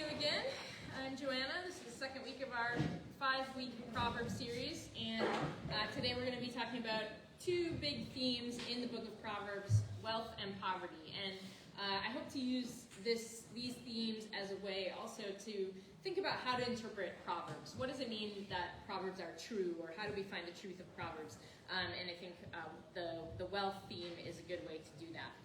again. I'm Joanna. This is the second week of our 5-week Proverbs series, and today we're going to be talking about two big themes in the book of Proverbs, wealth and poverty. And I hope to use these themes as a way also to think about how to interpret Proverbs. What does it mean that Proverbs are true, or how do we find the truth of Proverbs? And I think the wealth theme is a good way to do that.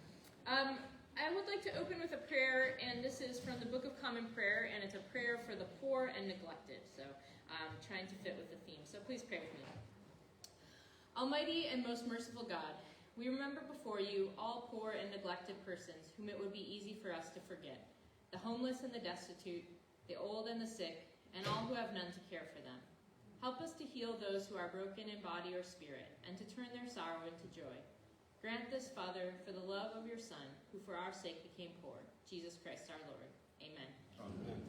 I would like to open with a prayer, and this is from the Book of Common Prayer, and it's a prayer for the poor and neglected, so I'm trying to fit with the theme. So please pray with me. Almighty and most merciful God, we remember before you all poor and neglected persons whom it would be easy for us to forget, the homeless and the destitute, the old and the sick, and all who have none to care for them. Help us to heal those who are broken in body or spirit, and to turn their sorrow into joy. Grant this, Father, for the love of your Son, who for our sake became poor, Jesus Christ our Lord. Amen. Amen.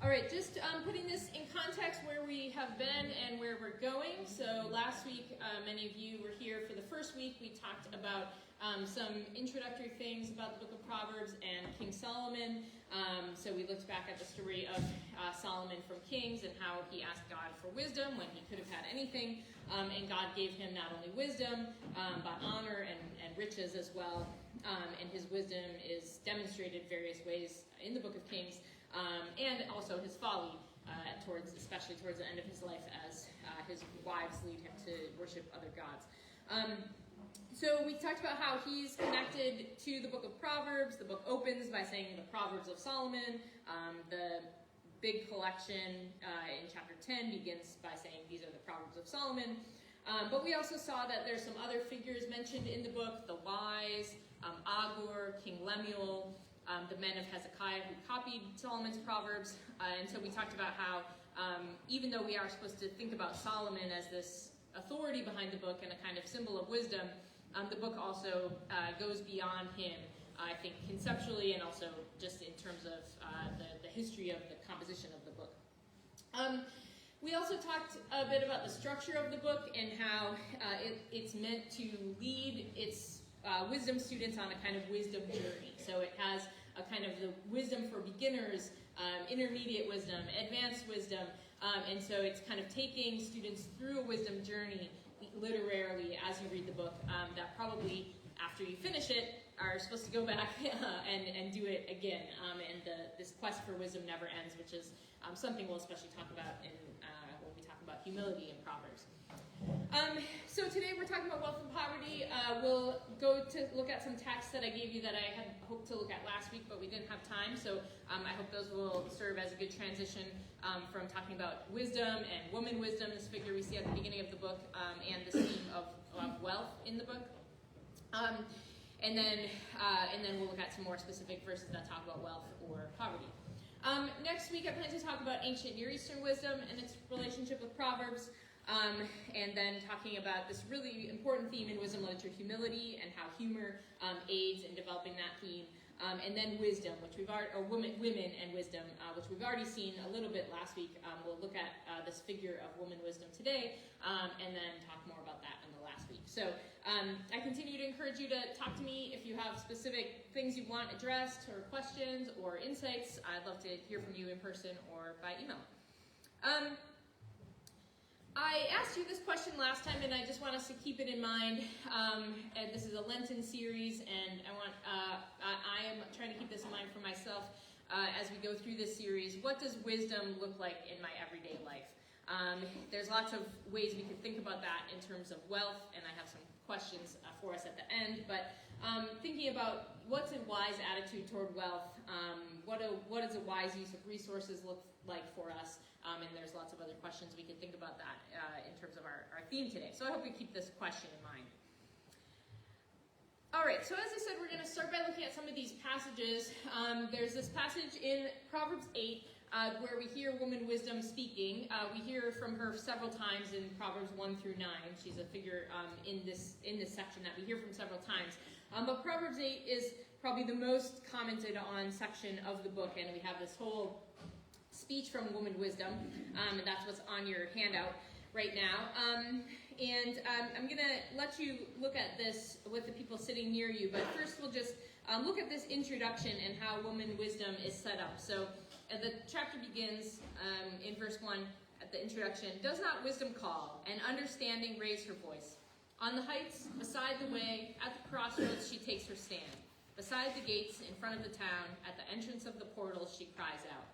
All right, just putting this in context where we have been and where we're going. So last week, many of you were here for the first week. We talked about some introductory things about the book of Proverbs and King Solomon. So we looked back at the story of Solomon from Kings and how he asked God for wisdom when he could have had anything. And God gave him not only wisdom, but honor and riches as well. And his wisdom is demonstrated various ways in the book of Kings. And also his folly, especially towards the end of his life, as his wives lead him to worship other gods. So we talked about how he's connected to the book of Proverbs. The book opens by saying the Proverbs of Solomon. The big collection in chapter 10 begins by saying these are the Proverbs of Solomon. But we also saw that there's some other figures mentioned in the book, the wise, Agur, King Lemuel, the men of Hezekiah who copied Solomon's Proverbs. And so we talked about how even though we are supposed to think about Solomon as this authority behind the book and a kind of symbol of wisdom, the book also goes beyond him, I think, conceptually and also just in terms of the history of the composition of the book. We also talked a bit about the structure of the book and how it's meant to lead its wisdom students on a kind of wisdom journey. So it has a kind of the wisdom for beginners, intermediate wisdom, advanced wisdom, and so it's kind of taking students through a wisdom journey literarily as you read the book, that probably after you finish it are supposed to go back and do it again. And this quest for wisdom never ends, which is something we'll especially talk about when we talk about humility in Proverbs. So today we're talking about wealth and poverty. We'll go to look at some texts that I gave you that I had hoped to look at last week, but we didn't have time. So I hope those will serve as a good transition from talking about wisdom and woman wisdom, this figure we see at the beginning of the book, and this theme of wealth in the book. And then we'll look at some more specific verses that talk about wealth or poverty. Next week I plan to talk about ancient Near Eastern wisdom and its relationship with Proverbs. And then talking about this really important theme in wisdom literature, humility, and how humor aids in developing that theme. And then wisdom, which women and wisdom, which we've already seen a little bit last week. We'll look at this figure of woman wisdom today, and then talk more about that in the last week. So I continue to encourage you to talk to me if you have specific things you want addressed, or questions, or insights. I'd love to hear from you in person or by email. I asked you this question last time, and I just want us to keep it in mind. And this is a Lenten series, and I am trying to keep this in mind for myself as we go through this series. What does wisdom look like in my everyday life? There's lots of ways we could think about that in terms of wealth, and I have some questions for us at the end. But thinking about what's a wise attitude toward wealth, what does a wise use of resources look like for us, and there's lots of other questions we could think about that in terms of our theme today. So I hope we keep this question in mind. All right, so as I said, we're going to start by looking at some of these passages. There's this passage in Proverbs 8 where we hear woman wisdom speaking. We hear from her several times in Proverbs 1 through 9. She's a figure in this section that we hear from several times. But Proverbs 8 is probably the most commented on section of the book, and we have this whole speech from woman wisdom, and that's what's on your handout right now. I'm going to let you look at this with the people sitting near you, but first we'll just look at this introduction and how woman wisdom is set up. So the chapter begins in verse 1 at the introduction. Does not wisdom call, and understanding raise her voice? On the heights, beside the way, at the crossroads she takes her stand. Beside the gates, in front of the town, at the entrance of the portals, she cries out.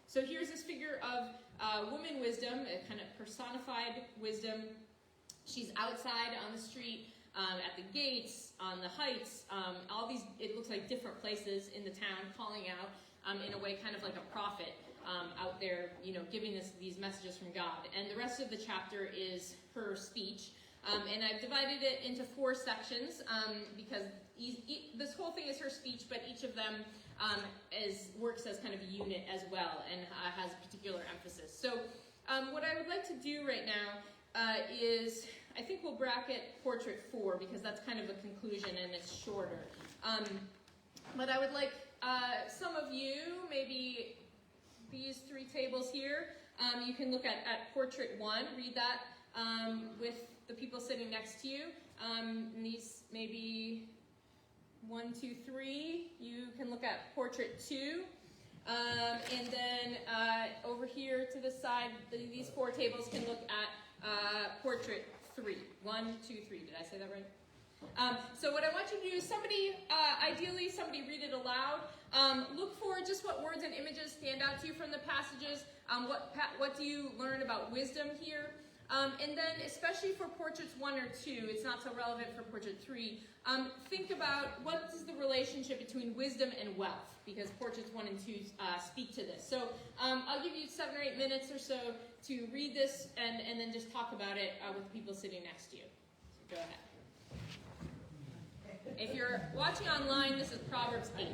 So here's this figure of woman wisdom, a kind of personified wisdom. She's outside on the street, at the gates, on the heights, all these, it looks like different places in the town, calling out in a way kind of like a prophet out there, giving us these messages from God. And the rest of the chapter is her speech. And I've divided it into 4 sections because this whole thing is her speech, but each of them works as kind of a unit as well and has a particular emphasis. So what I would like to do right now is, I think we'll bracket portrait 4 because that's kind of a conclusion and it's shorter. But I would like some of you, maybe these 3 tables here, you can look at portrait 1, read that with the people sitting next to you. And these maybe 1, 2, 3, you can look at portrait 2. And then over here to the side, these 4 tables can look at portrait 3. 1, 2, 3. Did I say that right? So what I want you to do is ideally somebody read it aloud. Look for just what words and images stand out to you from the passages. What do you learn about wisdom here? And then, especially for portraits 1 or 2, it's not so relevant for portrait 3, think about what is the relationship between wisdom and wealth, because portraits 1 and 2 speak to this. So I'll give you 7 or 8 minutes or so to read this and then just talk about it with the people sitting next to you. So go ahead. If you're watching online, this is Proverbs 8.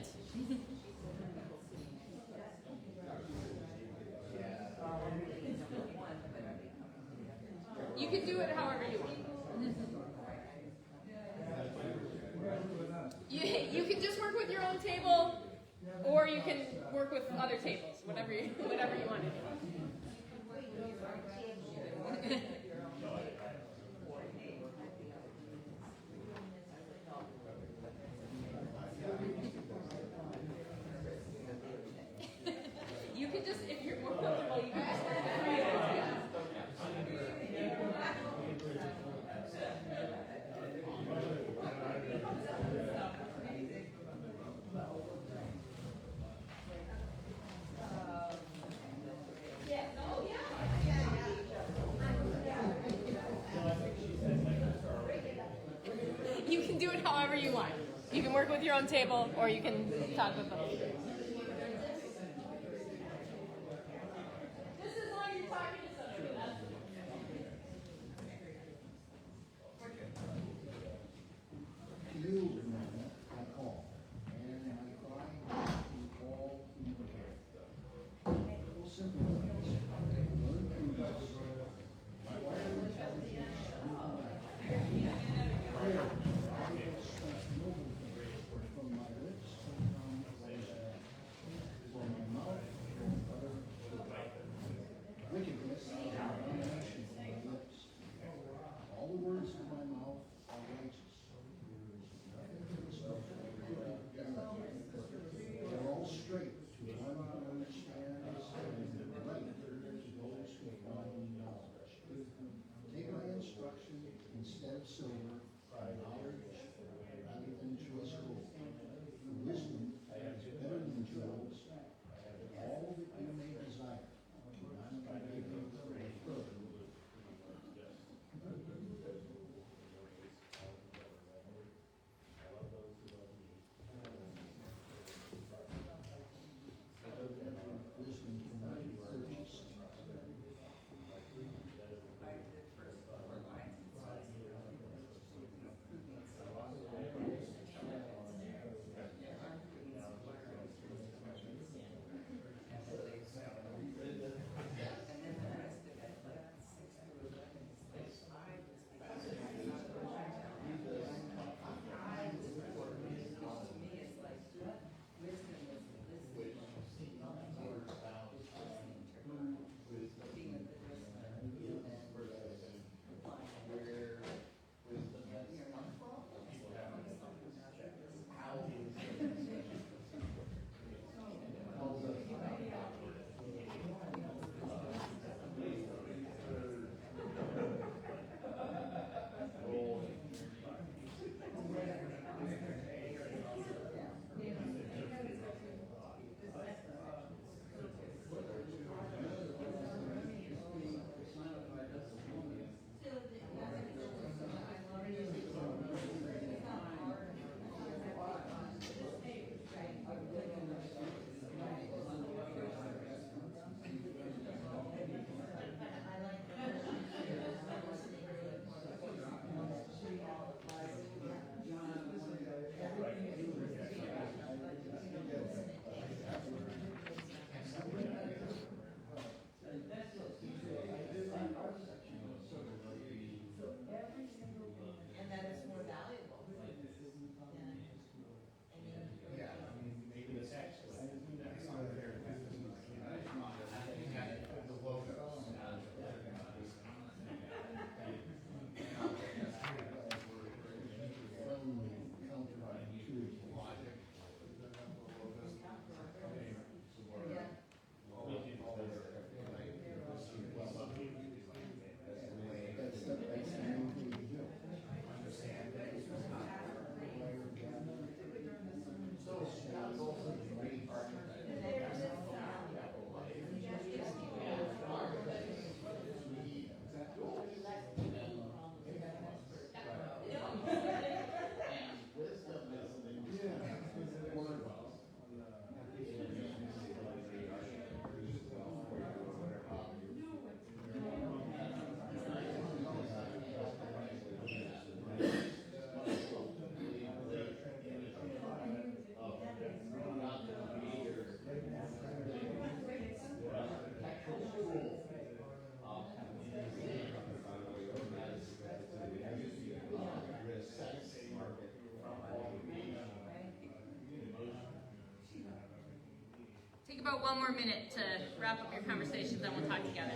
You can do it however you want. You can just work with your own table, or you can work with other tables, whatever you want to do. You can just, if you're more comfortable, you can just work with 3 of us. You can do it however you want. You can work with your own table, or you can talk with them. Just as long as you're talking to somebody. You remember, I call, and I cry to all who prepare. Simple things. Learn from this. Prayer intelligence, prayer, I expect noble things from my lips and from my lips. Take about one more minute to wrap up your conversations, then we'll talk together.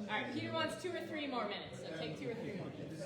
All right, Peter wants 2 or 3 more minutes, so take 2 or 3 more minutes.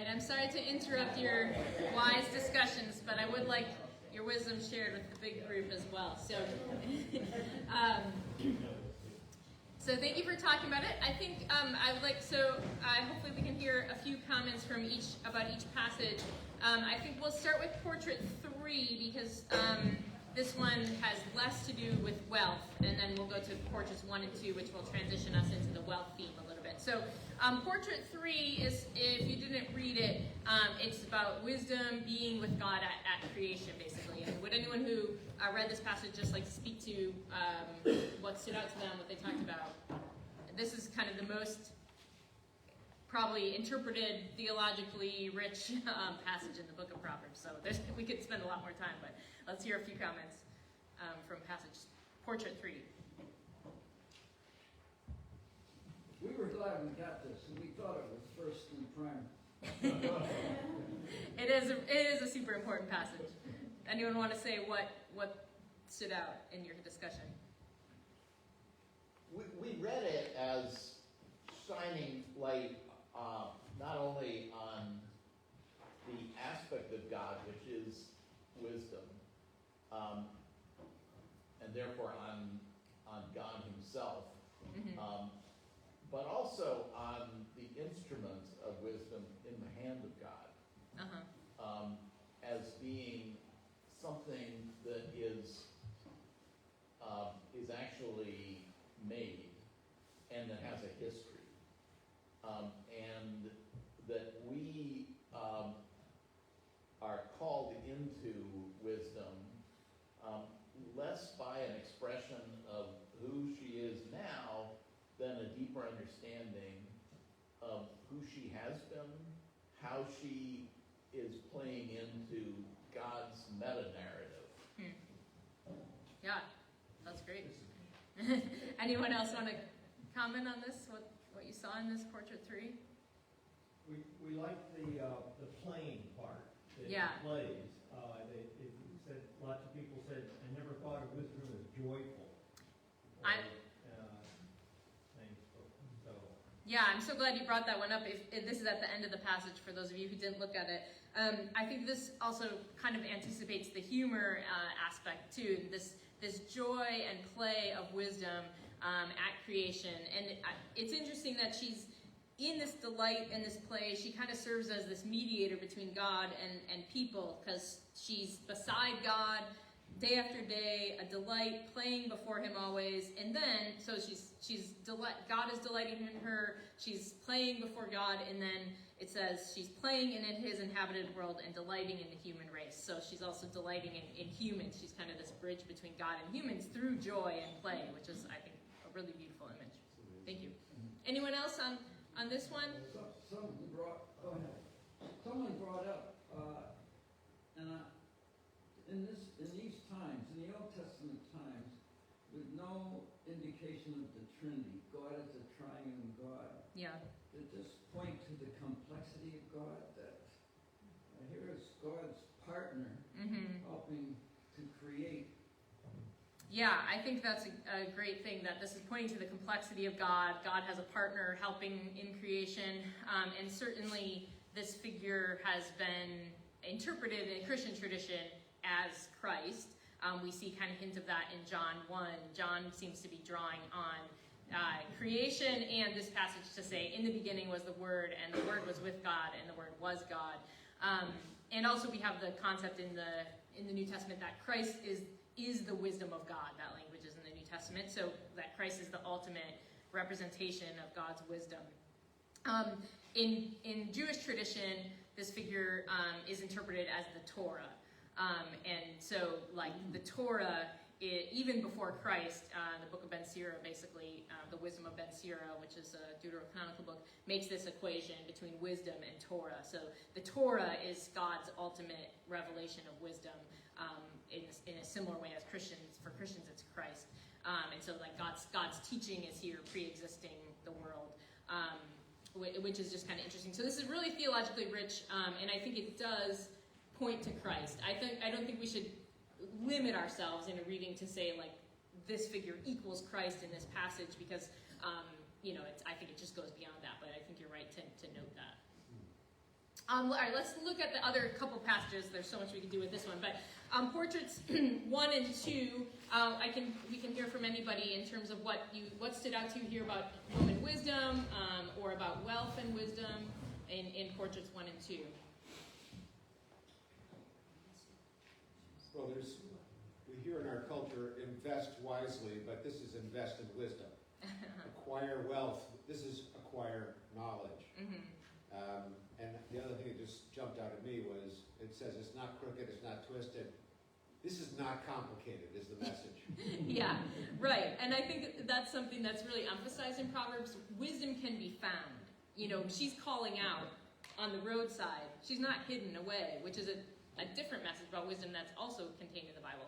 I'm sorry to interrupt your wise discussions, but I would like your wisdom shared with the big group as well. So, so thank you for talking about it. I think I would like, hopefully we can hear a few comments from about each passage. I think we'll start with Portrait 3 because this one has less to do with wealth, and then we'll go to Portraits 1 and 2, which will transition us into the wealth theme a little bit. So Portrait 3 is, if you didn't read it, it's about wisdom being with God at creation, basically. And would anyone who read this passage just like to speak to what stood out to them, what they talked about? This is kind of the most probably interpreted, theologically rich passage in the book of Proverbs. So we could spend a lot more time, but let's hear a few comments from Portrait 3. We were glad we got this, and we thought it was first in primer. It is a super important passage. Anyone want to say what stood out in your discussion? We read it as shining light not only on the aspect of God, which is wisdom, and therefore on God himself, Mm-hmm. But also on the instruments of wisdom in the hand of God, Uh-huh. As being something that is actually made and that has a history, and that we are called into wisdom less by an expression of who she is now than a deeper understanding of who she has been, how she is playing into meta-narrative. Yeah, that's great. Anyone else want to comment on this? What you saw in this portrait 3? We like the playing part that Yeah. it plays. It said, lots of people said, I never thought of wisdom as joyful. Or, things. So. Yeah, I'm so glad you brought that one up. If this is at the end of the passage for those of you who didn't look at it. I think this also kind of anticipates the humor aspect too. This joy and play of wisdom at creation. And it's interesting that she's in this delight and this play. She kind of serves as this mediator between God and people, because she's beside God day after day, a delight, playing before him always. And then, so God is delighting in her, she's playing before God, and then it says she's playing in his inhabited world and delighting in the human race. So she's also delighting in humans. She's kind of this bridge between God and humans through joy and play, which is, I think, a really beautiful image. Thank you. Anyone else on this one? Someone brought up, in these times, in the Old Testament times, with no indication of the Trinity, God is a triune God. Yeah. Did this point to the complexity of God, that here is God's partner helping to create? Yeah, I think that's a great thing, that this is pointing to the complexity of God. God has a partner helping in creation, and certainly this figure has been interpreted in Christian tradition as Christ. We see kind of hints of that in John 1. John seems to be drawing on creation and this passage to say, in the beginning was the Word, and the Word was with God, and the Word was God. And also we have the concept in the New Testament that Christ is the wisdom of God. That language is in the New Testament, so that Christ is the ultimate representation of God's wisdom. In Jewish tradition, this figure is interpreted as the Torah. And so, like, the Torah, even before Christ, the book of Ben Sira, basically, the wisdom of Ben Sira, which is a deuterocanonical book, makes this equation between wisdom and Torah. So the Torah is God's ultimate revelation of wisdom, in a similar way as Christians. For Christians, it's Christ. And so, like, God's teaching is here, pre-existing the world, which is just kind of interesting. So this is really theologically rich, and I think it does point to Christ. I don't think we should limit ourselves in a reading to say, like, this figure equals Christ in this passage, because I think it just goes beyond that. But I think you're right to note that. All right, let's look at the other couple passages. There's so much we can do with this one, but portraits 1 and 2. We can hear from anybody in terms of what stood out to you here about woman wisdom, or about wealth and wisdom in portraits 1 and 2. Well, we hear in our culture, invest wisely, but this is invest in wisdom. Acquire wealth, this is acquire knowledge. And the other thing that just jumped out at me was, it says it's not crooked, it's not twisted. This is not complicated, is the message. Yeah, right. And I think that's something that's really emphasized in Proverbs. Wisdom can be found. She's calling out on the roadside. She's not hidden away, which is a different message about wisdom that's also contained in the Bible.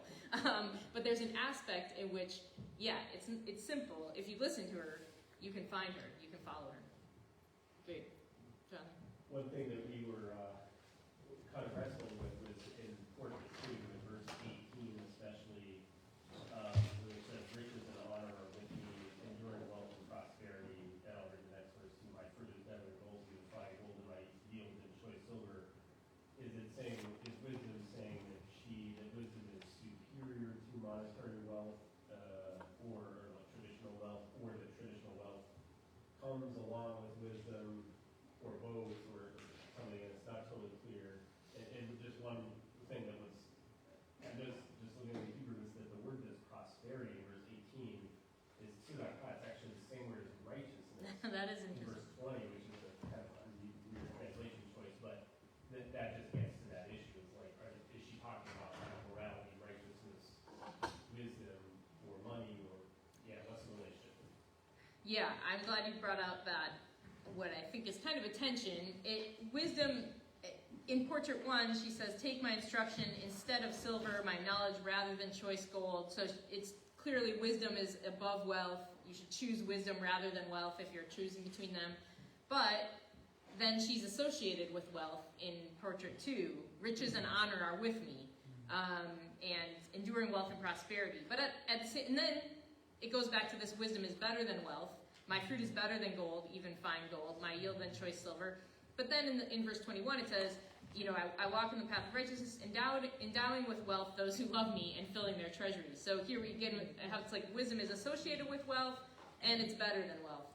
But there's an aspect in which, it's simple. If you listen to her, you can find her, you can follow her. Great. John? One thing that we were kind of wrestling with was in portrait 2, in verse 18 especially, where it says, riches and honor are with me, enduring wealth and prosperity. And I'll read the next verse, too. My fruit is better than gold, you find gold in my yield and choice silver. Is wisdom saying that wisdom is superior to monetary wealth, or traditional wealth, or that traditional wealth comes along with wisdom, or both, or something, and it's not totally clear. And just one thing that was, I noticed just looking at the Hebrew, is that the word that's prosperity in verse 18 is tzedakah. It's actually the same word as righteousness. That is in interesting. verse 20, which is a kind of a weird translation choice, but that just gets to that issue. It's like, is she talking about kind of morality, righteousness, wisdom, or money, or, what's the relationship? Yeah, I'm glad you brought out that, what I think is kind of a tension. Wisdom, in portrait 1, she says, take my instruction instead of silver, my knowledge rather than choice gold. So it's clearly wisdom is above wealth. You should choose wisdom rather than wealth if you're choosing between them. But then she's associated with wealth in portrait 2. Riches and honor are with me, and enduring wealth and prosperity. But and then it goes back to this: wisdom is better than wealth. My fruit is better than gold, even fine gold. My yield than choice silver. But then in verse 21 it says, I walk in the path of righteousness, endowing with wealth those who love me and filling their treasuries. So here we again have it's like wisdom is associated with wealth, and it's better than wealth.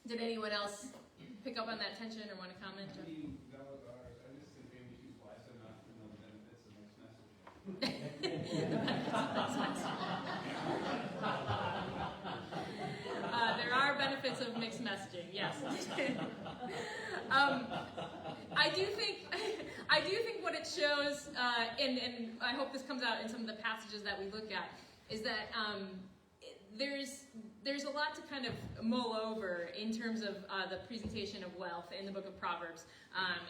Did anyone else pick up on that tension or want to comment? I mean, that was ours. I just think maybe she's wise enough to know the benefits of mixed messaging. There are benefits of mixed messaging, yes. I do think what it shows, and I hope this comes out in some of the passages that we look at, is that there's a lot to kind of mull over in terms of the presentation of wealth in the book of Proverbs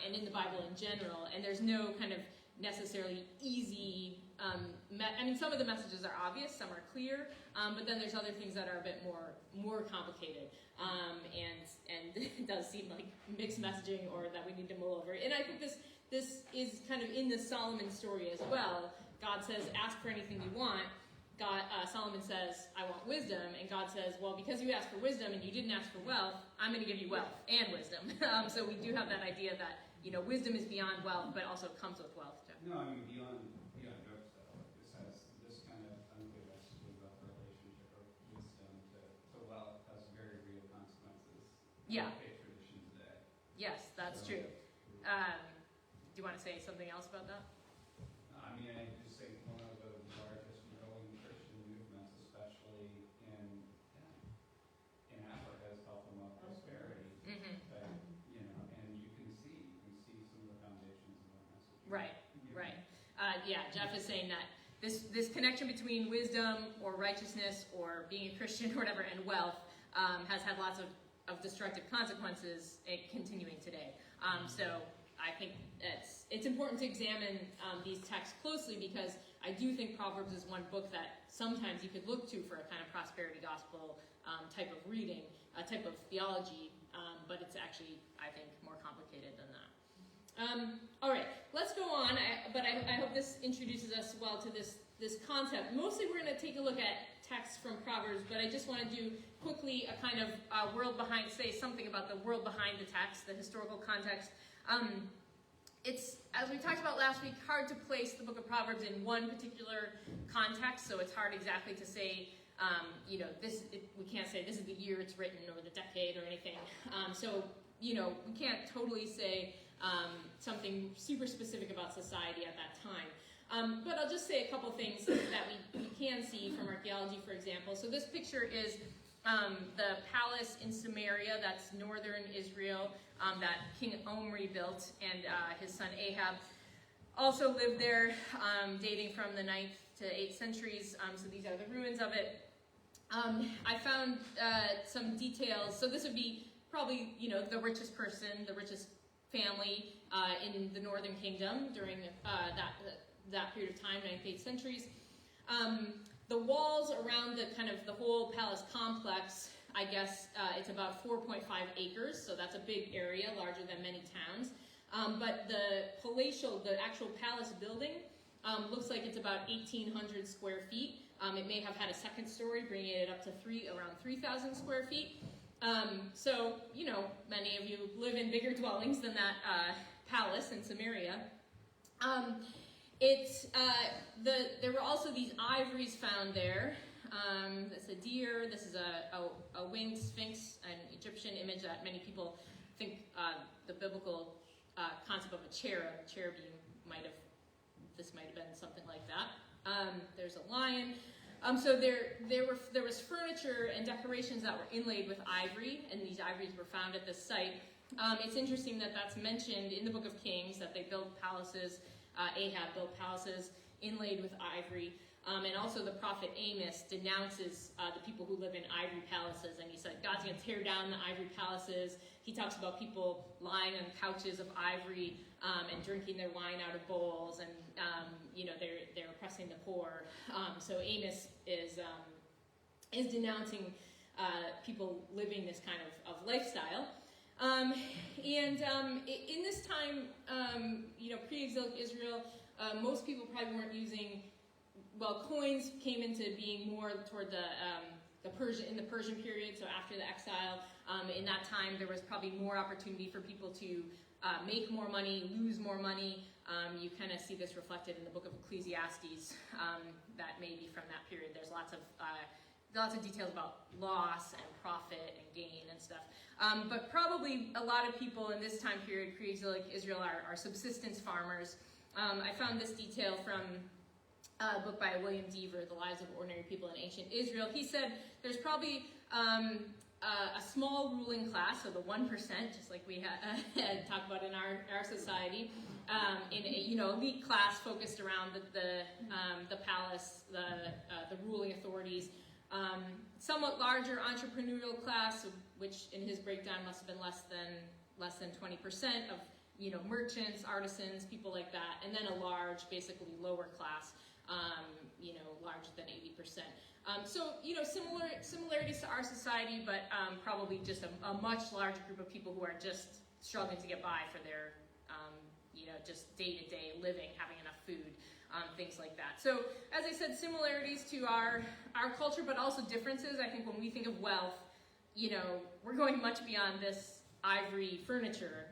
and in the Bible in general, and there's no kind of necessarily easy, some of the messages are obvious, some are clear, but then there's other things that are a bit more complicated, and it does seem like mixed messaging or that we need to mull over. And I think this is kind of in the Solomon story as well. God says, ask for anything you want. Solomon says, I want wisdom, and God says, well, because you asked for wisdom and you didn't ask for wealth, I'm going to give you wealth and wisdom. So we do have that idea that wisdom is beyond wealth, but also comes with wealth too. No, I mean, beyond jokes though, this kind of unclear message about the relationship of wisdom to wealth has very real consequences. Yeah. In faith tradition today. Yes, that's true. Do you want to say something else about that? I mean, I just think one of the largest growing Christian movements, especially in Africa, has helped promote prosperity. Mm-hmm. And you can see some of the foundations of that message. Right. Yeah, Jeff is saying that this connection between wisdom or righteousness or being a Christian or whatever and wealth has had lots of destructive consequences continuing today. So I think it's important to examine these texts closely, because I do think Proverbs is one book that sometimes you could look to for a kind of prosperity gospel type of reading, a type of theology, but it's actually, I think, more complicated than that. All right, let's go on, but I hope this introduces us well to this concept. Mostly we're going to take a look at texts from Proverbs, but I just want to do quickly a kind of say something about the world behind the text, the historical context. It's, as we talked about last week, hard to place the book of Proverbs in one particular context, so it's hard exactly to say, we can't say this is the year it's written or the decade or anything. We can't totally say something super specific about society at that time. But I'll just say a couple things that we can see from archaeology, for example. So this picture is the palace in Samaria, that's northern Israel, that King Omri built, and his son Ahab also lived there, dating from the 9th to 8th centuries. So these are the ruins of it. I found some details. So this would be probably, the richest person, the richest family in the northern kingdom during that period of time, 9th, 8th centuries. The walls around the whole palace complex, I guess it's about 4.5 acres, so that's a big area, larger than many towns. But the actual palace building looks like it's about 1,800 square feet. It may have had a second story, bringing it up to around 3,000 square feet. So, many of you live in bigger dwellings than that palace in Samaria. There were also these ivories found there. That's a deer. This is a winged sphinx, an Egyptian image that many people think the biblical concept of a cherubim might have been something like that. There's a lion. So there was furniture and decorations that were inlaid with ivory, and these ivories were found at this site. It's interesting that that's mentioned in the Book of Kings, that they built palaces. Ahab built palaces inlaid with ivory. And also the prophet Amos denounces the people who live in ivory palaces, and he said God's going to tear down the ivory palaces. He talks about people lying on couches of ivory and drinking their wine out of bowls, and they're oppressing the poor. So Amos is denouncing people living this kind of lifestyle. In this time, pre-exilic Israel, most people probably weren't using. Well, coins came into being more toward the Persian period, so after the exile. In that time, there was probably more opportunity for people to make more money, lose more money. You kind of see this reflected in the book of Ecclesiastes. That may be from that period. There's lots of details about loss and profit and gain and stuff. But probably a lot of people in this time period, pre-exilic Israel, are subsistence farmers. I found this detail from a book by William Deaver, The Lives of Ordinary People in Ancient Israel. He said there's probably a small ruling class, so the 1%, just like we had talked about in our society, in a elite class focused around the palace, the ruling authorities. Somewhat larger entrepreneurial class, which in his breakdown must have been less than 20% of merchants, artisans, people like that, and then a large, basically lower class. Larger than 80%. Similarities to our society, but probably just a much larger group of people who are just struggling to get by for their, just day-to-day living, having enough food, things like that. So, as I said, similarities to our culture, but also differences. I think when we think of wealth, we're going much beyond this ivory furniture.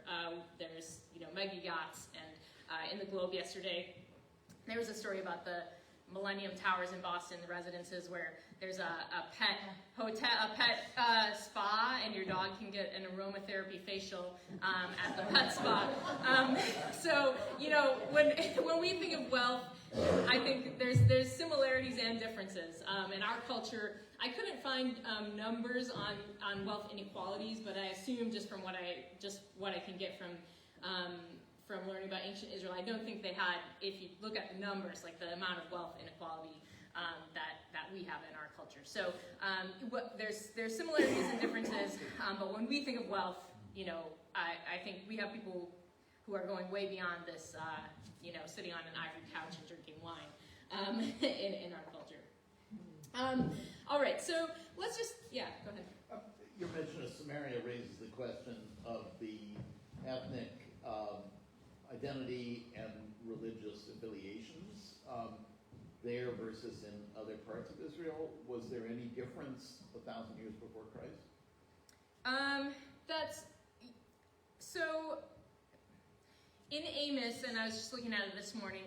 There's, mega yachts, and in the Globe yesterday, there was a story about the Millennium Towers in Boston, the residences where there's a pet hotel, a pet spa, and your dog can get an aromatherapy facial at the pet spa. When we think of wealth, I think there's similarities and differences. In our culture, I couldn't find numbers on wealth inequalities, but I assume just from what I can get from learning about ancient Israel, I don't think they had, if you look at the numbers, like the amount of wealth inequality that we have in our culture. So there's similarities and differences, but when we think of wealth, I think we have people who are going way beyond this, sitting on an ivory couch and drinking wine in our culture. All right, so let's just, go ahead. Your mention of Samaria raises the question of the ethnic identity and religious affiliations there versus in other parts of Israel. Was there any difference 1,000 years before Christ? So in Amos, and I was just looking at it this morning,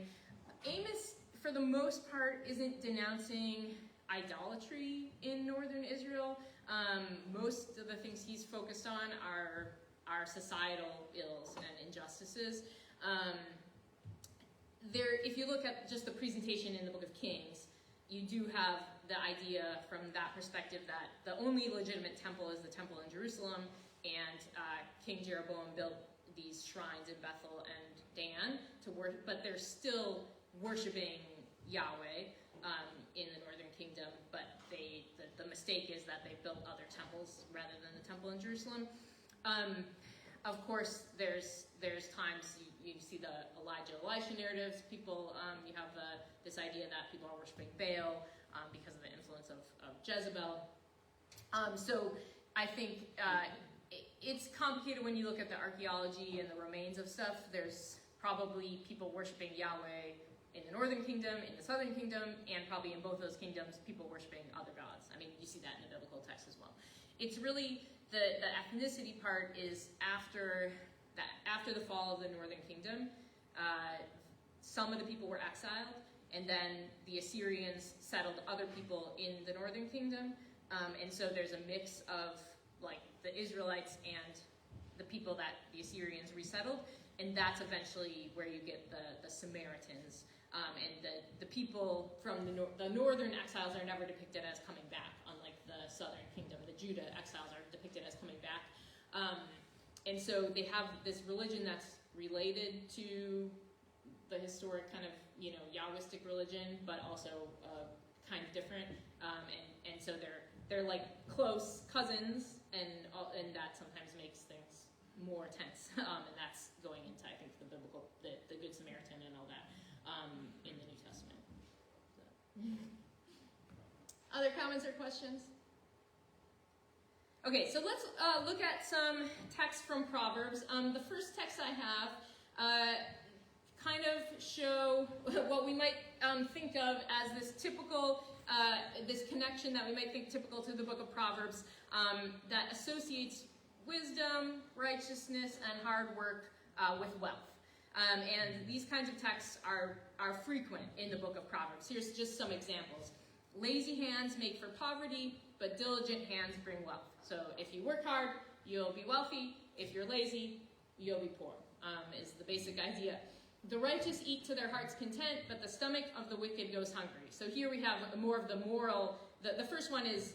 Amos, for the most part, isn't denouncing idolatry in northern Israel. Most of the things he's focused on are societal ills and injustices. If you look at just the presentation in the Book of Kings, you do have the idea from that perspective that the only legitimate temple is the temple in Jerusalem, and King Jeroboam built these shrines in Bethel and Dan to worship, but they're still worshiping Yahweh in the northern kingdom, but the mistake is that they built other temples rather than the temple in Jerusalem. Of course, there's times you see the Elijah-Elisha narratives. People, you have this idea that people are worshiping Baal because of the influence of Jezebel. So I think it's complicated when you look at the archaeology and the remains of stuff. There's probably people worshiping Yahweh in the northern kingdom, in the southern kingdom, and probably in both those kingdoms, people worshiping other gods. I mean, you see that in the biblical text as well. It's really the ethnicity part is after the fall of the northern kingdom. Some of the people were exiled, and then the Assyrians settled other people in the northern kingdom, and so there's a mix of like the Israelites and the people that the Assyrians resettled, and that's eventually where you get the Samaritans. And the people from the northern exiles are never depicted as coming back, unlike the southern kingdom. The Judah exiles are depicted as coming back. And so they have this religion that's related to the historic kind of Yahwistic religion, but also kind of different. And so they're like close cousins, and that sometimes makes things more tense. And that's going into, I think, the biblical, the Good Samaritan and all that in the New Testament. So. Other comments or questions? Okay, so let's look at some texts from Proverbs. The first text I have kind of show what we might think of as this typical, this connection that we might think typical to the book of Proverbs that associates wisdom, righteousness, and hard work with wealth. And these kinds of texts are frequent in the book of Proverbs. Here's just some examples. Lazy hands make for poverty, but diligent hands bring wealth. So if you work hard, you'll be wealthy. If you're lazy, you'll be poor, is the basic idea. The righteous eat to their heart's content, but the stomach of the wicked goes hungry. So here we have more of the moral. The first one is,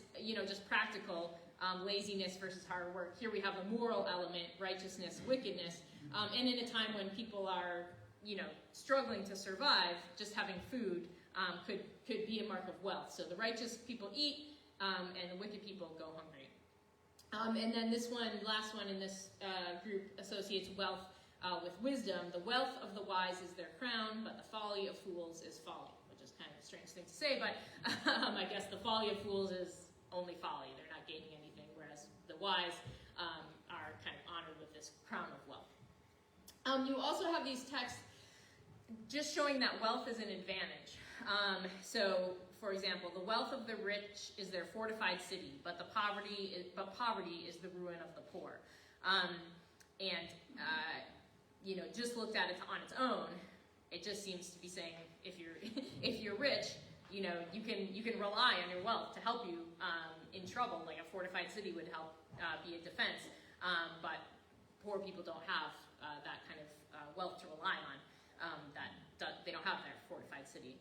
just practical, laziness versus hard work. Here we have a moral element, righteousness, wickedness. And in a time when people are, struggling to survive, just having food could be a mark of wealth. So the righteous people eat, and the wicked people go hungry. And then this one, last one in this group, associates wealth with wisdom. The wealth of the wise is their crown, but the folly of fools is folly, which is kind of a strange thing to say, but I guess the folly of fools is only folly. They're not gaining anything, whereas the wise are kind of honored with this crown of wealth. You also have these texts just showing that wealth is an advantage. So, for example, the wealth of the rich is their fortified city, but poverty is the ruin of the poor. Just looked at it on its own, it just seems to be saying if you're rich, you can rely on your wealth to help you in trouble. Like a fortified city would help be a defense, but poor people don't have that kind of wealth to rely on. They don't have their fortified city.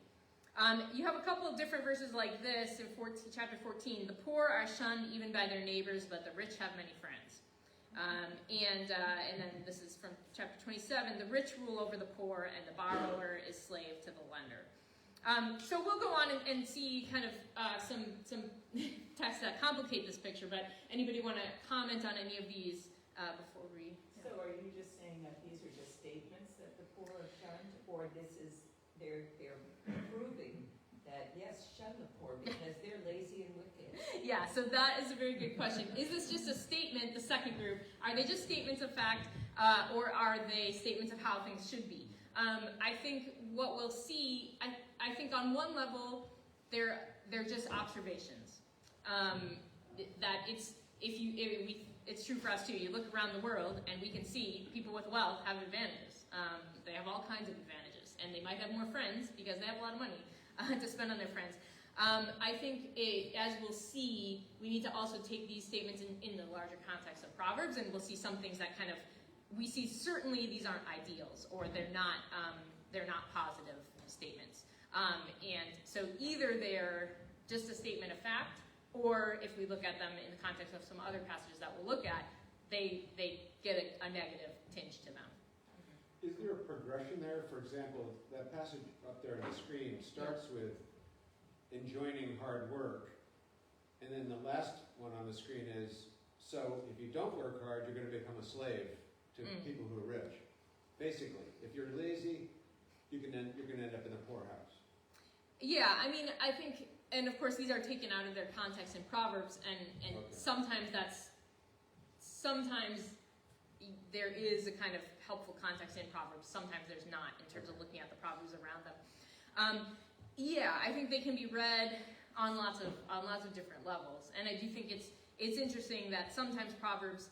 You have a couple of different verses like this in chapter 14. The poor are shunned even by their neighbors, but the rich have many friends. And then this is from chapter 27. The rich rule over the poor, and the borrower is slave to the lender. So we'll go on and see kind of some texts that complicate this picture. But anybody want to comment on any of these before we? So are you just saying that these are just statements that the poor are shunned, or they're proving that yes, shun the poor because they're lazy and wicked? Yeah, so that is a very good question. Is this just a statement, the second group? Are they just statements of fact, or are they statements of how things should be? I think what we'll see, I think on one level, they're just observations. That it's true for us too. You look around the world and we can see people with wealth have advantages. They have all kinds of advantages, and they might have more friends because they have a lot of money to spend on their friends. I think, as we'll see, we need to also take these statements in the larger context of Proverbs, and we'll see some things that kind of, we see certainly these aren't ideals, or they're not positive statements. And so either they're just a statement of fact, or if we look at them in the context of some other passages that we'll look at, they get a negative tinge to them. Is there a progression there? For example, that passage up there on the screen starts with enjoining hard work, and then the last one on the screen is, so if you don't work hard, you're going to become a slave to people who are rich. Basically, if you're lazy, you're going to end up in the poorhouse. Yeah, I mean, I think, and of course these are taken out of their context in Proverbs, and Okay. sometimes there is a kind of helpful context in Proverbs, sometimes there's not, in terms of looking at the Proverbs around them. Yeah, I think they can be read on lots of different levels, and I do think it's interesting that sometimes Proverbs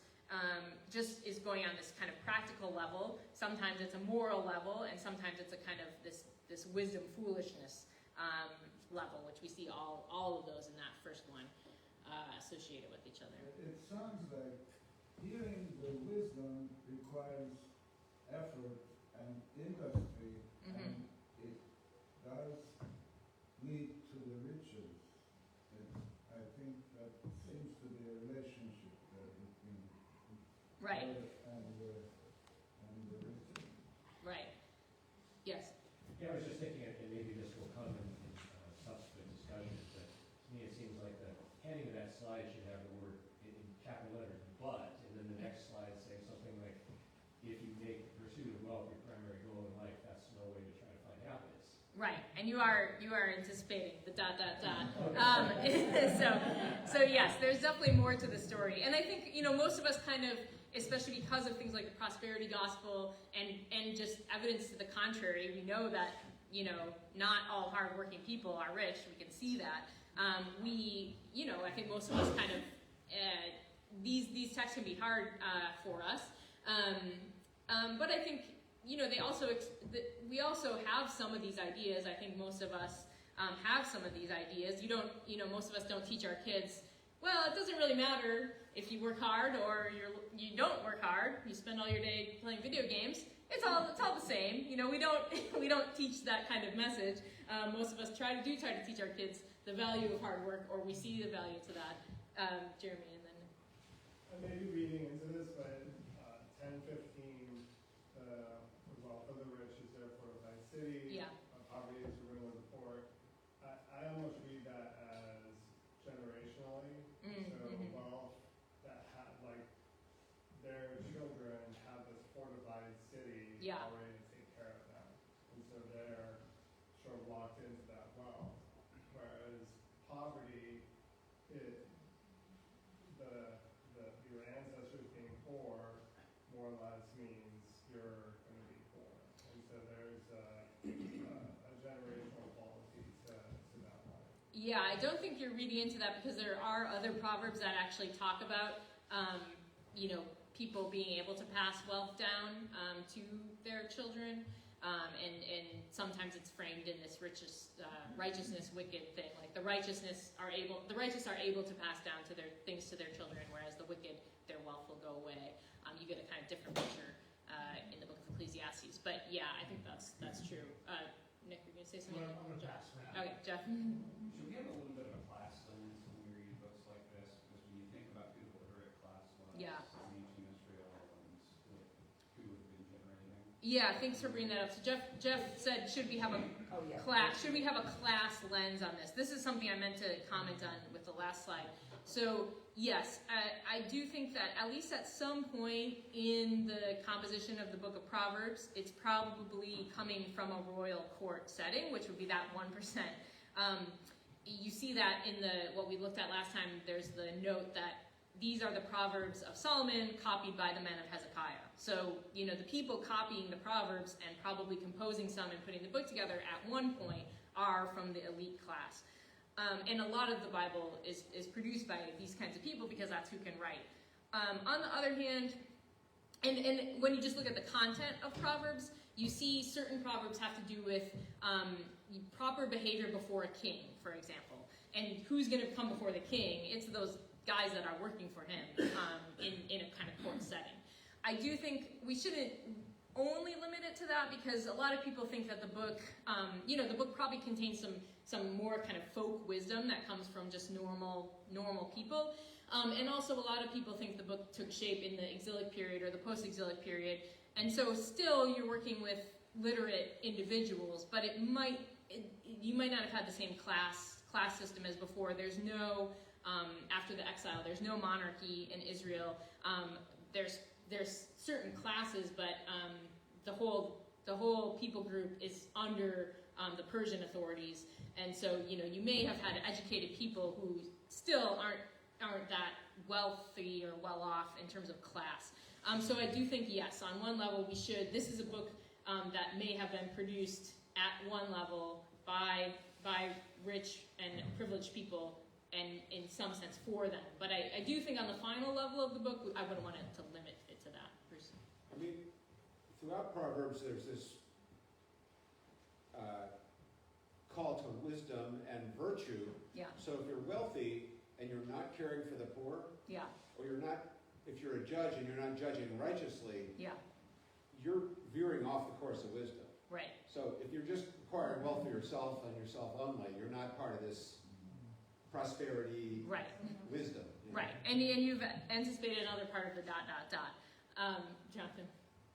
just is going on this kind of practical level. Sometimes it's a moral level, and sometimes it's a kind of this wisdom foolishness level, which we see all of those in that first one associated with each other. It sounds like hearing the wisdom requires effort and industry, and it does lead to the riches. I think that seems to be a relationship there between Right. and the riches. Right. Yes. Yeah, I was just thinking slide should have the word in capital letters, but, and then the next slide saying something like, if you make the pursuit of wealth your primary goal in life, that's no way to try to find happiness. Right, and you are anticipating the ... So yes, there's definitely more to the story, and I think most of us kind of, especially because of things like the prosperity gospel and just evidence to the contrary, we know that not all hardworking people are rich. We can see that. I think most of us kind of these texts can be hard for us, but I think they also we also have some of these ideas. I think most of us have some of these ideas. Most of us don't teach our kids, well, it doesn't really matter if you work hard or you don't work hard. You spend all your day playing video games. It's all the same. We don't teach that kind of message. Most of us try to teach our kids the value of hard work, or we see the value to that. Jeremy, and then I may be reading into this, but 10:15, the wealth of the rich is therefore a fortified city. Yeah. Poverty is the ruin of the poor. I almost read that as generationally. So wealth that their children have this fortified city already to take care of them, and so they're sort of locked into that wealth. Whereas poverty, your ancestors being poor more or less means you're going to be poor, and so there's a generational quality to that one. yeah, I don't think you're reading into that, because there are other proverbs that actually talk about people being able to pass wealth down to their children. And sometimes it's framed in this righteousness wicked thing, like the righteous are able to pass down to their things to their children, whereas the wicked, their wealth will go away. You get a kind of different picture in the book of Ecclesiastes, but yeah, I think that's true. Nick, you're gonna say something? I'm gonna pass. Okay, Jeff. Should we have a little bit of a class lens when we read books like this? Because when you think about who the literate class was Yeah. in ancient Israel and who would have been generating. Yeah, thanks for bringing that up. So Jeff said, should we have a class lens on this? This is something I meant to comment on with the last slide. So yes, I do think that at least at some point in the composition of the book of Proverbs, it's probably coming from a royal court setting, which would be that 1%. You see that in what we looked at last time. There's the note that these are the Proverbs of Solomon copied by the men of Hezekiah. So, the people copying the Proverbs and probably composing some and putting the book together at one point are from the elite class. And a lot of the Bible is produced by these kinds of people, because that's who can write. On the other hand, and when you just look at the content of Proverbs, you see certain Proverbs have to do with proper behavior before a king, for example. And who's going to come before the king? It's those guys that are working for him in a kind of court setting. I do think we shouldn't only limit it to that, because a lot of people think that the book, the book probably contains some more kind of folk wisdom that comes from just normal people. And also a lot of people think the book took shape in the exilic period or the post-exilic period. And so still you're working with literate individuals, but you might not have had the same class system as before. There's no, after the exile, there's no monarchy in Israel. There's certain classes, but the whole people group is under the Persian authorities, and so you may have had educated people who still aren't that wealthy or well off in terms of class. So I do think yes, on one level this is a book that may have been produced at one level by rich and privileged people, and in some sense for them. But I do think on the final level of the book, I wouldn't want it to limit it to that. Bruce? I mean, throughout Proverbs, there's this call to wisdom and virtue. Yeah. So if you're wealthy and you're not caring for the poor, Yeah. or if you're a judge and you're not judging righteously, Yeah. you're veering off the course of wisdom. Right. So if you're just acquiring wealth for yourself and yourself only, you're not part of this prosperity Right. wisdom. Right. And you've anticipated another part of the ... Jonathan?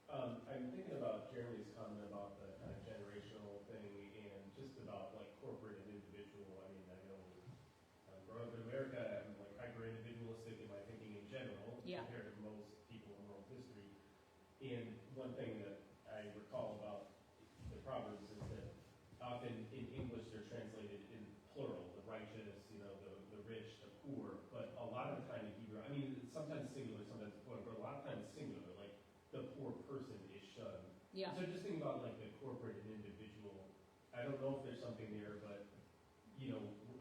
I'm thinking about Jeremy's comment about the kind of generational thing and just about like corporate and individual. I mean, I know growing up in America, I grew one thing that I recall about the Proverbs is that often in English they're translated in plural, the righteous, the rich, the poor, but a lot of the time in Hebrew, I mean, it's sometimes singular, sometimes plural, but a lot of times singular, like the poor person is shunned. Yeah. So just think about like the corporate and individual. I don't know if there's something there, but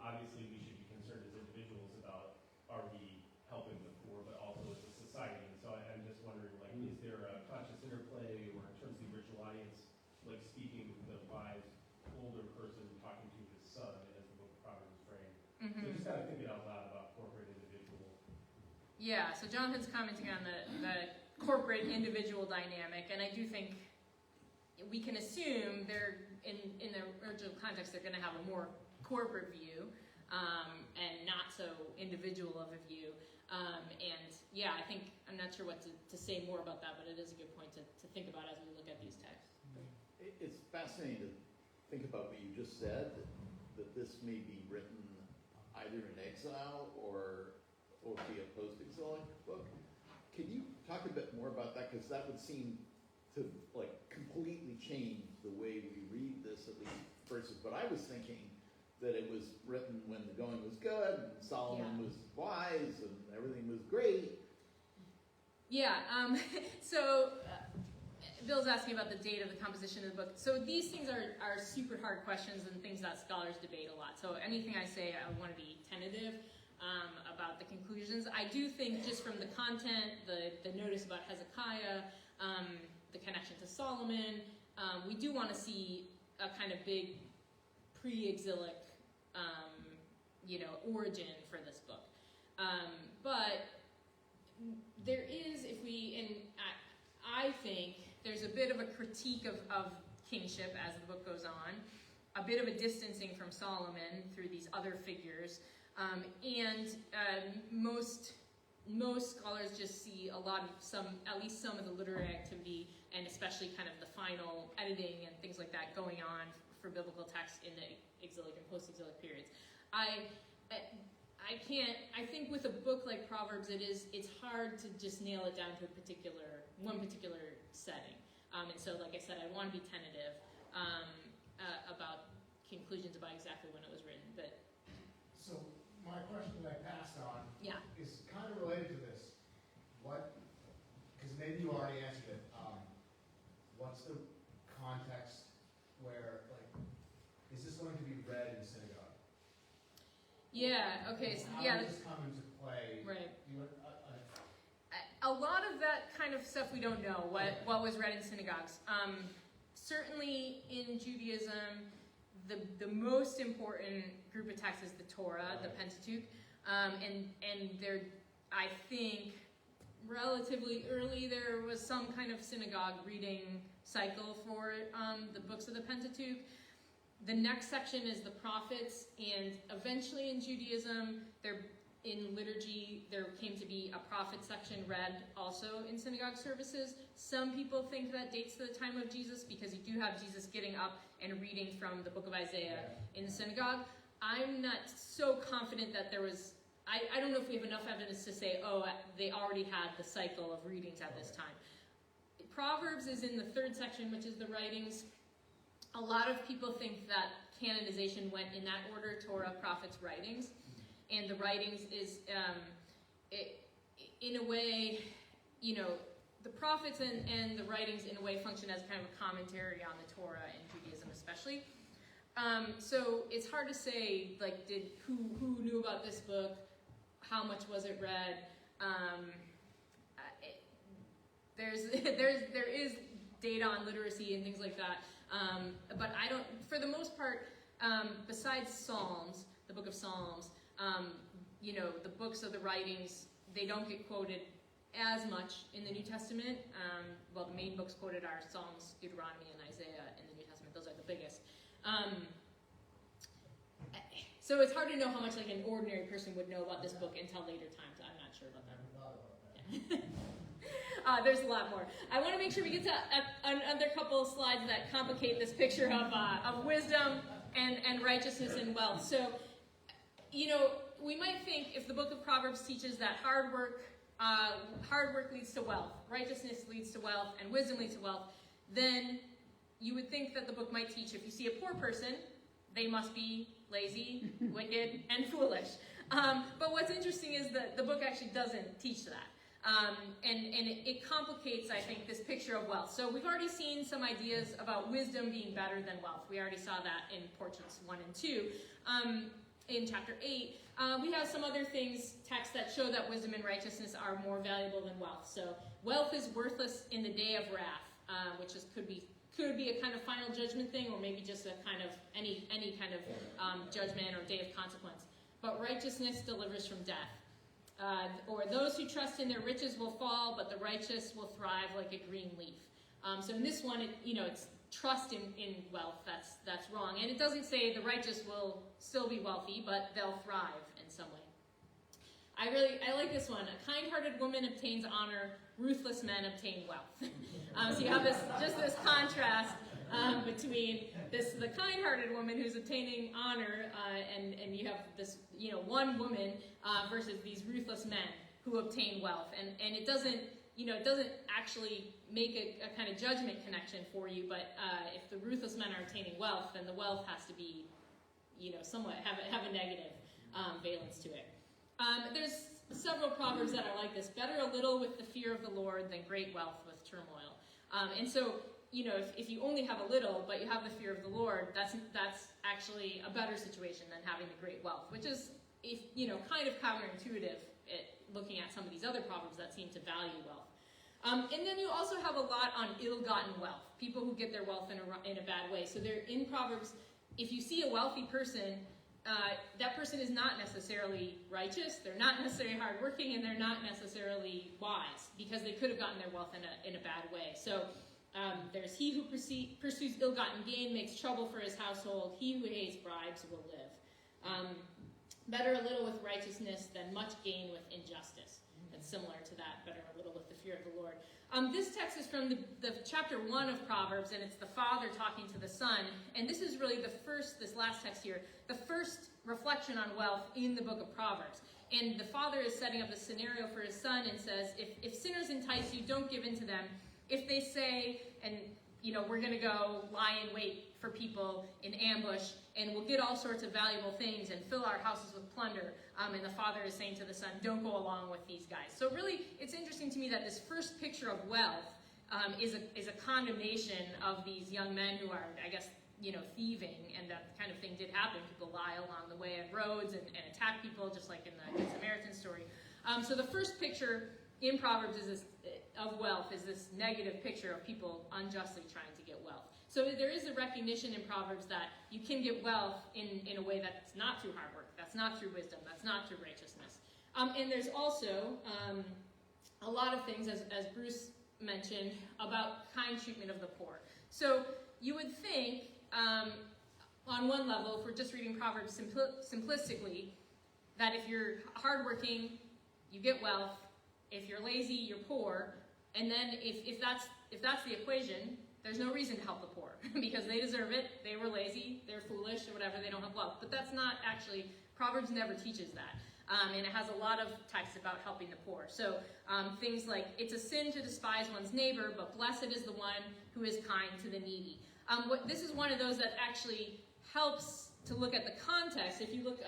obviously we should be concerned as individuals about are we helping the poor, but also as a society. And so I'm just wondering, like, is there a conscious interplay, or in terms of the original audience, like speaking the wise older person talking to his son as the book of Proverbs is framed. So just kind of thinking out loud about corporate individual. Yeah, so Jonathan's commenting on the corporate individual dynamic, and I do think we can assume they're in the original context they're going to have a more corporate view and not so individual of a view. And yeah, I'm not sure what to say more about that, but it is a good point to think about as we look at these texts. It's fascinating to think about what you just said, that this may be written either in exile or be a post-exilic book. Can you talk a bit more about that? Because that would seem to like completely change the way we read this, at least versus. But I was thinking that it was written when the going was good and Solomon was wise and everything was great. Yeah. So Bill's asking about the date of the composition of the book. So these things are super hard questions and things that scholars debate a lot. So anything I say, I want to be tentative about the conclusions. I do think just from the content, the notice about Hezekiah, the connection to Solomon, we do want to see a kind of big pre-exilic, origin for this book. But there is, I think there's a bit of a critique of kingship as the book goes on, a bit of a distancing from Solomon through these other figures, and most scholars just see at least some of the literary activity, and especially kind of the final editing and things like that going on for biblical texts in the exilic and post-exilic periods. I think with a book like Proverbs, it's hard to just nail it down to one particular setting. And so, like I said, I want to be tentative about conclusions about exactly when it was written. But So my question that I passed on yeah, is kind of related to this. Because maybe you already answered it. What's the context where, is this going to be read in synagogue? yeah, okay, so How yeah. does this come into play? Right. A A lot of that kind of stuff we don't know, what was read in synagogues. Certainly in Judaism, the most important group of texts is the Torah, the Pentateuch, and there, I think, relatively early there was some kind of synagogue reading cycle for the books of the Pentateuch. The next section is the prophets, and eventually in Judaism, in liturgy, there came to be a prophet section read also in synagogue services. Some people think that dates to the time of Jesus because you do have Jesus getting up and reading from the book of Isaiah in the synagogue. I'm not so confident that there was, I don't know if we have enough evidence to say, they already had the cycle of readings at this time. Proverbs is in the third section, which is the writings. A lot of people think that canonization went in that order, Torah, prophets, writings. And the writings is, in a way, the prophets and the writings in a way function as kind of a commentary on the Torah in Judaism especially. So it's hard to say, who knew about this book, how much was it read. There is data on literacy and things like that, but I don't, for the most part, besides Psalms, the book of Psalms, the books of the writings, they don't get quoted as much in the New Testament. The main books quoted are Psalms, Deuteronomy, and Isaiah in the New Testament. Those are the biggest. So it's hard to know how much an ordinary person would know about this book until later times. I'm not sure about that. Yeah. There's a lot more. I want to make sure we get to another couple of slides that complicate this picture of wisdom and righteousness and wealth. So, we might think if the book of Proverbs teaches that hard work hard work leads to wealth, righteousness leads to wealth, and wisdom leads to wealth, then you would think that the book might teach if you see a poor person, they must be lazy, wicked, and foolish. But what's interesting is that the book actually doesn't teach that. And it complicates, I think, this picture of wealth. So we've already seen some ideas about wisdom being better than wealth. We already saw that in Portraits 1 and 2. In chapter 8, we have some other texts that show that wisdom and righteousness are more valuable than wealth. So wealth is worthless in the day of wrath, which could be a kind of final judgment thing, or maybe just a kind of any kind of judgment or day of consequence. But righteousness delivers from death. Or those who trust in their riches will fall, but the righteous will thrive like a green leaf. So in this one, it's trust in wealth. That's wrong. And it doesn't say the righteous will still be wealthy, but they'll thrive in some way. I like this one. A kind-hearted woman obtains honor, ruthless men obtain wealth. So you have this contrast between the kind-hearted woman who's obtaining honor, and you have this one woman versus these ruthless men who obtain wealth, and it doesn't actually make a kind of judgment connection for you, but if the ruthless men are obtaining wealth, then the wealth has to be somewhat have a negative valence to it. There's several proverbs that are like this. Better a little with the fear of the Lord than great wealth with turmoil. And so if you only have a little, but you have the fear of the Lord, that's actually a better situation than having the great wealth, which is kind of counterintuitive looking at some of these other proverbs that seem to value wealth. And then you also have a lot on ill-gotten wealth, people who get their wealth in a bad way. So they're in Proverbs, if you see a wealthy person, that person is not necessarily righteous, they're not necessarily hardworking, and they're not necessarily wise, because they could have gotten their wealth in a bad way. So there's he who pursues ill-gotten gain makes trouble for his household. He who hates bribes will live. Better a little with righteousness than much gain with injustice. That's similar to that, better a little with the fear of the Lord. This text is from the chapter 1 of Proverbs, and it's the father talking to the son. And this is really this last text here, the first reflection on wealth in the book of Proverbs. And the father is setting up the scenario for his son and says, if sinners entice you, don't give in to them. If they say, and we're going to go lie in wait for people in ambush, and we'll get all sorts of valuable things and fill our houses with plunder. And the father is saying to the son, don't go along with these guys. So really, it's interesting to me that this first picture of wealth is a condemnation of these young men who are, I guess, thieving, and that kind of thing did happen. People lie along the way at roads and attack people, just like in the Good Samaritan story. So the first picture in Proverbs of wealth is this negative picture of people unjustly trying to get wealth. So there is a recognition in Proverbs that you can get wealth in a way that's not through hard work, that's not through wisdom, that's not through righteousness. And there's also a lot of things, as Bruce mentioned, about kind treatment of the poor. So you would think, on one level, if we're just reading Proverbs simplistically, that if you're hardworking, you get wealth. If you're lazy, you're poor. And then if that's the equation, there's no reason to help the poor because they deserve it. They were lazy, they're foolish, or whatever. They don't have wealth. But that's not actually, Proverbs never teaches that. And it has a lot of texts about helping the poor. So things like, it's a sin to despise one's neighbor, but blessed is the one who is kind to the needy. This is one of those that actually helps to look at the context. If you look,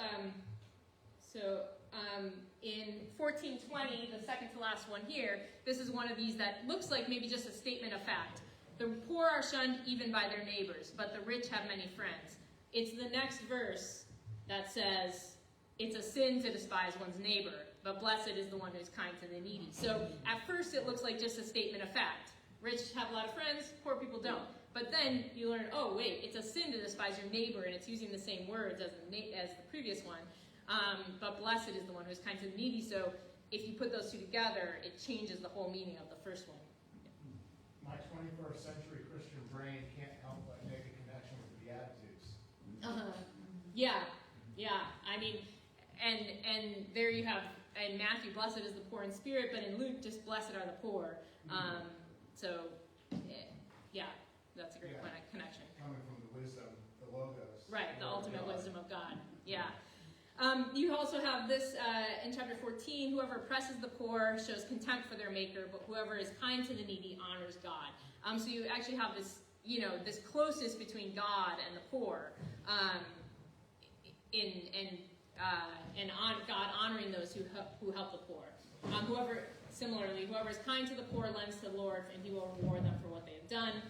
in 1420, the second to last one here, this is one of these that looks like maybe just a statement of fact. The poor are shunned even by their neighbors, but the rich have many friends. It's the next verse that says, it's a sin to despise one's neighbor, but blessed is the one who's kind to the needy. So at first it looks like just a statement of fact. Rich have a lot of friends, poor people don't. But then you learn, oh wait, it's a sin to despise your neighbor, and it's using the same words as the previous one. But blessed is the one who is kind to the needy. So if you put those two together, it changes the whole meaning of the first one. My 21st century Christian brain can't help but make a connection with the Beatitudes. Yeah. I mean, and there you have, in Matthew, blessed is the poor in spirit, but in Luke, just blessed are the poor. That's a great connection. Coming from the wisdom, the logos. Right, the ultimate wisdom of God. Yeah. You also have this in chapter 14, whoever oppresses the poor shows contempt for their maker, but whoever is kind to the needy honors God. So you actually have this, this closeness between God and the poor, God honoring those who help the poor. Whoever is kind to the poor lends to the Lord, and he will reward them for what they have done.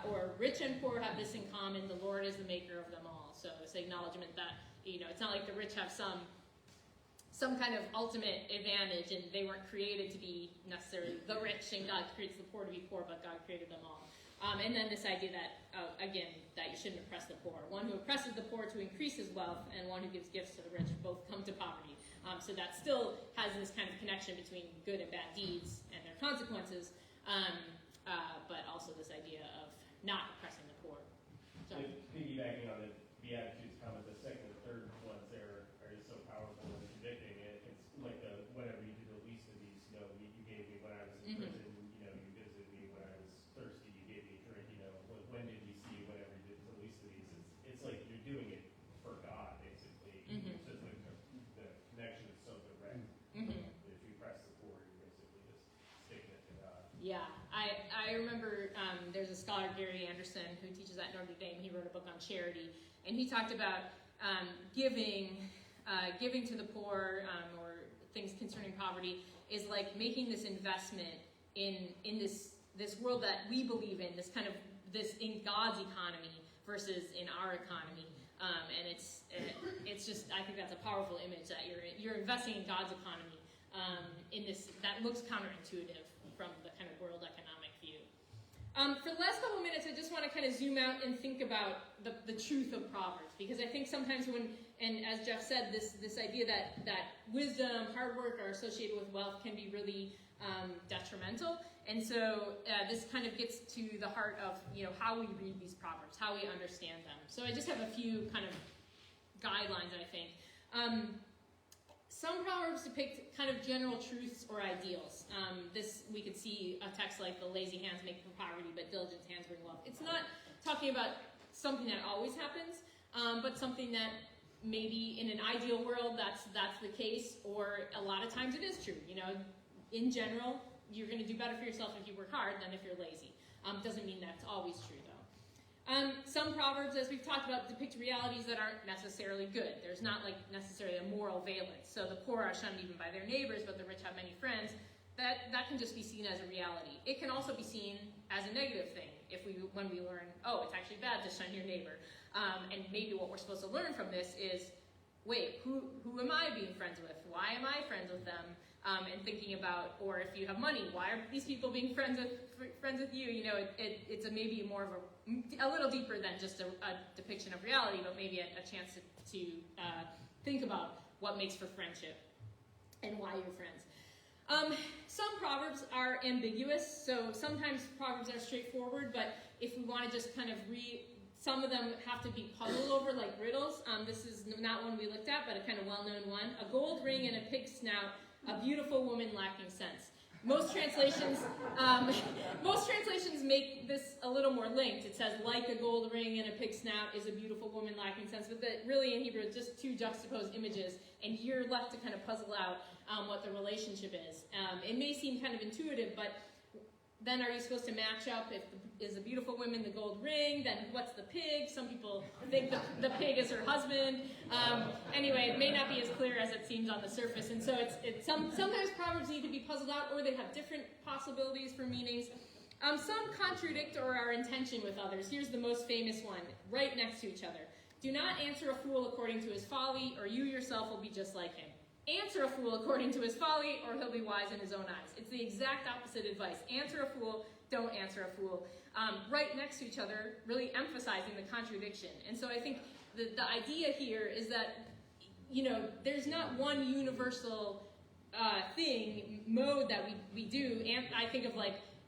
Or rich and poor have this in common: the Lord is the maker of them all. So it's the acknowledgement that it's not like the rich have some kind of ultimate advantage, and they weren't created to be necessarily the rich, and God creates the poor to be poor, but God created them all. And then this idea that, again, that you shouldn't oppress the poor. One who oppresses the poor to increase his wealth, and one who gives gifts to the rich both come to poverty. So that still has this kind of connection between good and bad deeds and their consequences, but also this idea of not oppressing the poor. So, piggybacking on the Beatitudes comment, the second and third ones there are just so powerful and convicting. It's like whatever you do the least of these, you gave me when I was in prison, you visited me when I was thirsty, you gave me a drink, when did you see whatever you did to the least of these? It's like you're doing it for God, basically. It's just like the connection is so direct. If you press the poor, you're basically just sticking it to God. Yeah, I remember there's a scholar, Gary Anderson, who teaches at Notre Dame. He wrote a book on charity, and he talked about giving to the poor, or things concerning poverty, is like making this investment in this world that we believe in, this in God's economy versus in our economy. And it's just, I think that's a powerful image, that you're investing in God's economy in this that looks counterintuitive from the kind of world economic view. For the last couple of minutes, I just want to kind of zoom out and think about the truth of Proverbs, because I think sometimes and as Jeff said, this idea that wisdom, hard work are associated with wealth can be really detrimental. And so this kind of gets to the heart of how we read these Proverbs, how we understand them. So I just have a few kind of guidelines, I think. Some Proverbs depict kind of general truths or ideals. We could see a text like, the lazy hands make for poverty, but diligent hands bring wealth. It's not talking about something that always happens, but something that maybe in an ideal world that's the case, or a lot of times it is true. In general, you're going to do better for yourself if you work hard than if you're lazy. Doesn't mean that's always true, though. Some Proverbs, as we've talked about, depict realities that aren't necessarily good. There's not necessarily a moral valence. So the poor are shunned even by their neighbors, but the rich have many friends. That can just be seen as a reality. It can also be seen as a negative thing when we learn, it's actually bad to shun your neighbor. And maybe what we're supposed to learn from this is, wait, who am I being friends with? Why am I friends with them? And thinking about, or if you have money, why are these people being friends with you? It's maybe more of a little deeper than just a depiction of reality, but maybe a chance to think about what makes for friendship and why you're friends. Some Proverbs are ambiguous, so sometimes Proverbs are straightforward, but if we want to just kind of read, some of them have to be puzzled over, like riddles. This is not one we looked at, but a kind of well-known one. A gold ring and a pig snout, a beautiful woman lacking sense. Most translations make this a little more linked. It says, like a gold ring and a pig snout is a beautiful woman lacking sense. But really in Hebrew, it's just two juxtaposed images, and you're left to kind of puzzle out what the relationship is. It may seem kind of intuitive, but then are you supposed to match up? Is a beautiful woman the gold ring? Then what's the pig? Some people think the pig is her husband. Anyway, it may not be as clear as it seems on the surface. And so sometimes Proverbs need to be puzzled out, or they have different possibilities for meanings. Some contradict or are in tension with others. Here's the most famous one, right next to each other. Do not answer a fool according to his folly, or you yourself will be just like him. Answer a fool according to his folly, or he'll be wise in his own eyes. It's the exact opposite advice. Answer a fool, don't answer a fool. Right next to each other, really emphasizing the contradiction. And so I think the idea here is that, there's not one universal mode that we do. And I think of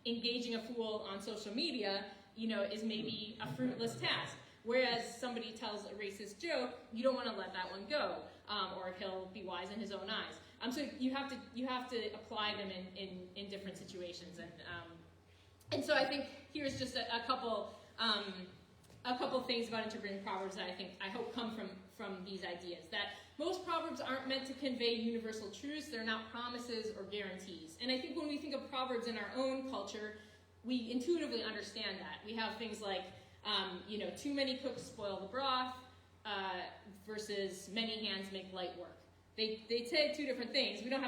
engaging a fool on social media, is maybe a fruitless task. Whereas somebody tells a racist joke, you don't want to let that one go, or he'll be wise in his own eyes. So you have to apply them in different situations, and so I think here's just a couple things about interpreting Proverbs that I hope come from these ideas. That most Proverbs aren't meant to convey universal truths. They're not promises or guarantees. And I think when we think of Proverbs in our own culture, we intuitively understand that. We have things like, too many cooks spoil the broth, versus many hands make light work. They say two different things. We don't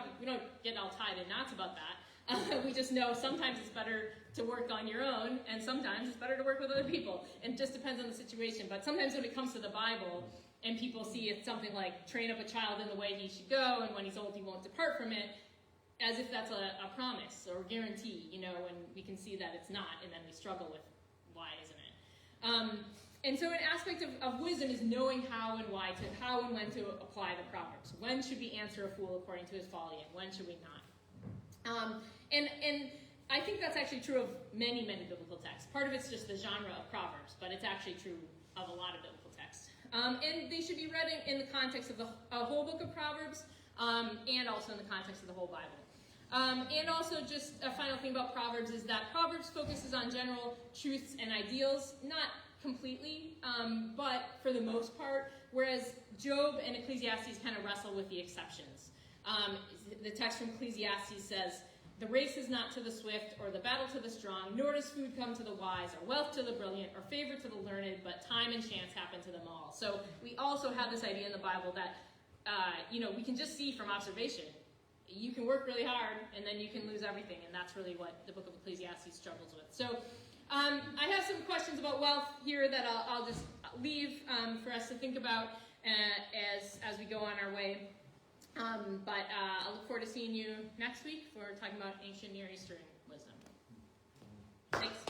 get all tied in knots about that. We just know sometimes it's better to work on your own, and sometimes it's better to work with other people. It just depends on the situation. But sometimes when it comes to the Bible, and people see it's something like train up a child in the way he should go, and when he's old he won't depart from it, as if that's a promise or guarantee, and we can see that it's not, and then we struggle with why isn't it. And so an aspect of wisdom is knowing how and when to apply the Proverbs. When should we answer a fool according to his folly, and when should we not? And I think that's actually true of many, many biblical texts. Part of it's just the genre of Proverbs, but it's actually true of a lot of biblical texts. And they should be read in the context of the whole book of Proverbs, and also in the context of the whole Bible. And also just a final thing about Proverbs is that Proverbs focuses on general truths and ideals, not completely, but for the most part, whereas Job and Ecclesiastes kind of wrestle with the exceptions. The text from Ecclesiastes says, "The race is not to the swift, or the battle to the strong, nor does food come to the wise, or wealth to the brilliant, or favor to the learned, but time and chance happen to them all." So we also have this idea in the Bible that, we can just see from observation. You can work really hard, and then you can lose everything, and that's really what the book of Ecclesiastes struggles with. So I have some questions about wealth here that I'll just leave for us to think about as we go on our way. But I look forward to seeing you next week for talking about ancient Near Eastern wisdom. Thanks.